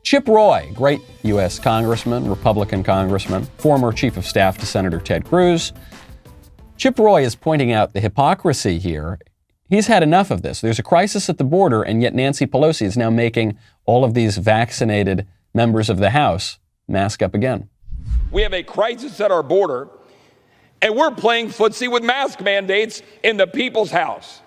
Chip Roy, great U.S. congressman, Republican congressman, former chief of staff to Senator Ted Cruz. Chip Roy is pointing out the hypocrisy here. He's had enough of this. There's a crisis at the border, and yet Nancy Pelosi is now making all of these vaccinated members of the House mask up again. We have a crisis at our border, and we're playing footsie with mask mandates in the people's house.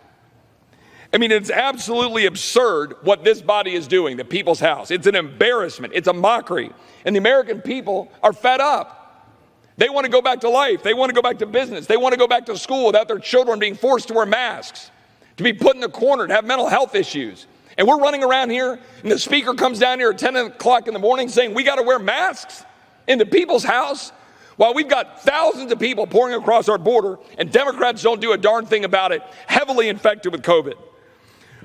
I mean, it's absolutely absurd what this body is doing, the people's house. It's an embarrassment. It's a mockery. And the American people are fed up. They want to go back to life. They want to go back to business. They want to go back to school without their children being forced to wear masks, to be put in the corner, to have mental health issues. And we're running around here, and the speaker comes down here at 10 o'clock in the morning saying we got to wear masks in the people's house, while we've got thousands of people pouring across our border, and Democrats don't do a darn thing about it, heavily infected with COVID.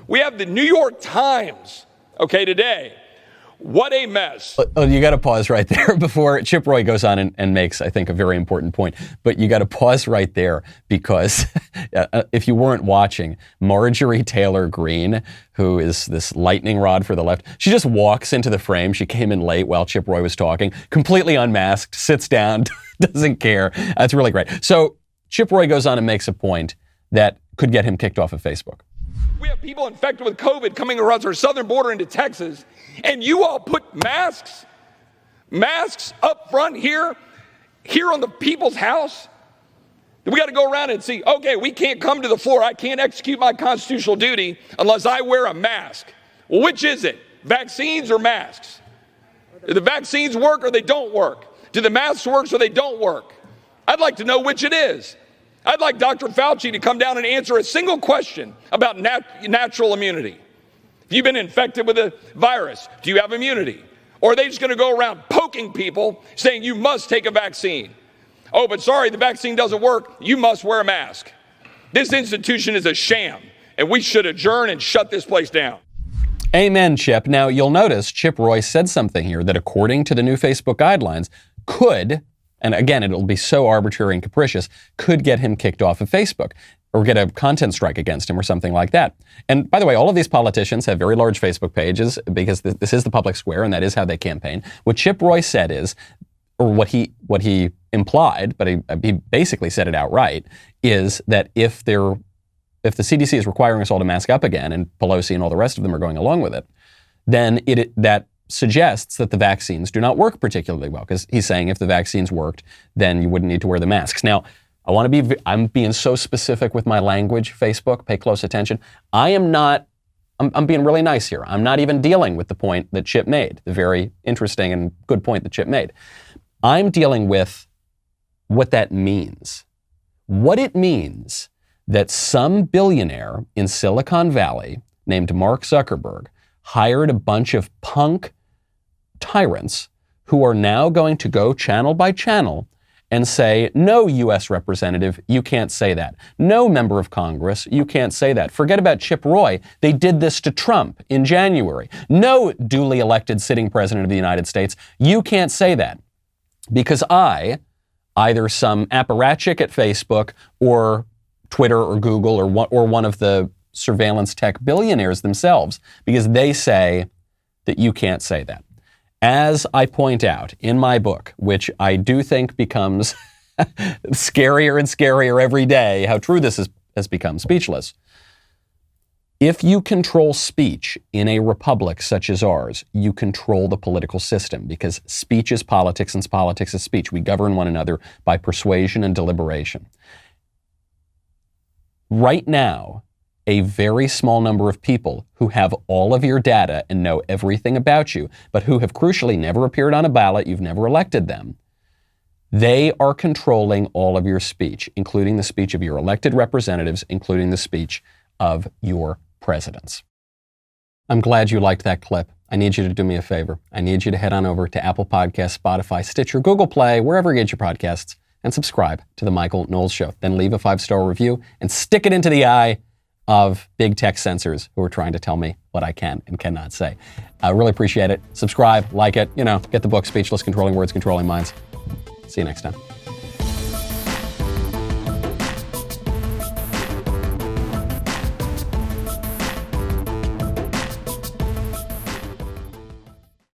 We have the New York Times, today. What a mess. Oh, you got to pause right there before Chip Roy goes on and makes, I think, a very important point. But you got to pause right there because if you weren't watching, Marjorie Taylor Greene, who is this lightning rod for the left, she just walks into the frame. She came in late while Chip Roy was talking, completely unmasked, sits down, doesn't care. That's really great. So Chip Roy goes on and makes a point that could get him kicked off of Facebook. We have people infected with COVID coming across our southern border into Texas, and you all put masks up front here on the people's house? We got to go around and see, okay, we can't come to the floor. I can't execute my constitutional duty unless I wear a mask. Well, which is it? Vaccines or masks? Do the vaccines work or they don't work? Do the masks work or they don't work? I'd like to know which it is. I'd like Dr. Fauci to come down and answer a single question about natural immunity. If you've been infected with a virus, do you have immunity? Or are they just going to go around poking people saying you must take a vaccine? Oh, but sorry, the vaccine doesn't work. You must wear a mask. This institution is a sham, and we should adjourn and shut this place down. Amen, Chip. Now, you'll notice Chip Roy said something here that according to the new Facebook guidelines could, and again, it'll be so arbitrary and capricious, could get him kicked off of Facebook or get a content strike against him or something like that. And by the way, all of these politicians have very large Facebook pages because this is the public square and that is how they campaign. What Chip Roy said is, or what he implied, but he basically said it outright, is that if the CDC is requiring us all to mask up again and Pelosi and all the rest of them are going along with it, then that suggests that the vaccines do not work particularly well, because he's saying if the vaccines worked, then you wouldn't need to wear the masks. Now, I'm being so specific with my language, Facebook, pay close attention. I'm being really nice here. I'm not even dealing with the point that Chip made, the very interesting and good point that Chip made. I'm dealing with what that means. What it means that some billionaire in Silicon Valley named Mark Zuckerberg hired a bunch of punk tyrants who are now going to go channel by channel and say, no, U.S. representative, you can't say that. No member of Congress, you can't say that. Forget about Chip Roy. They did this to Trump in January. No duly elected sitting president of the United States, you can't say that. Because I, either some apparatchik at Facebook or Twitter or Google or one of the surveillance tech billionaires themselves, because they say that you can't say that. As I point out in my book, which I do think becomes scarier and scarier every day, how true this has become, Speechless. If you control speech in a republic such as ours, you control the political system, because speech is politics and politics is speech. We govern one another by persuasion and deliberation. Right now, a very small number of people who have all of your data and know everything about you, but who have crucially never appeared on a ballot, you've never elected them, they are controlling all of your speech, including the speech of your elected representatives, including the speech of your presidents. I'm glad you liked that clip. I need you to do me a favor. I need you to head on over to Apple Podcasts, Spotify, Stitcher, Google Play, wherever you get your podcasts, and subscribe to The Michael Knowles Show. Then leave a 5-star review and stick it into the eye of big tech censors who are trying to tell me what I can and cannot say. I really appreciate it. Subscribe, like it, get the book, Speechless, Controlling Words, Controlling Minds. See you next time.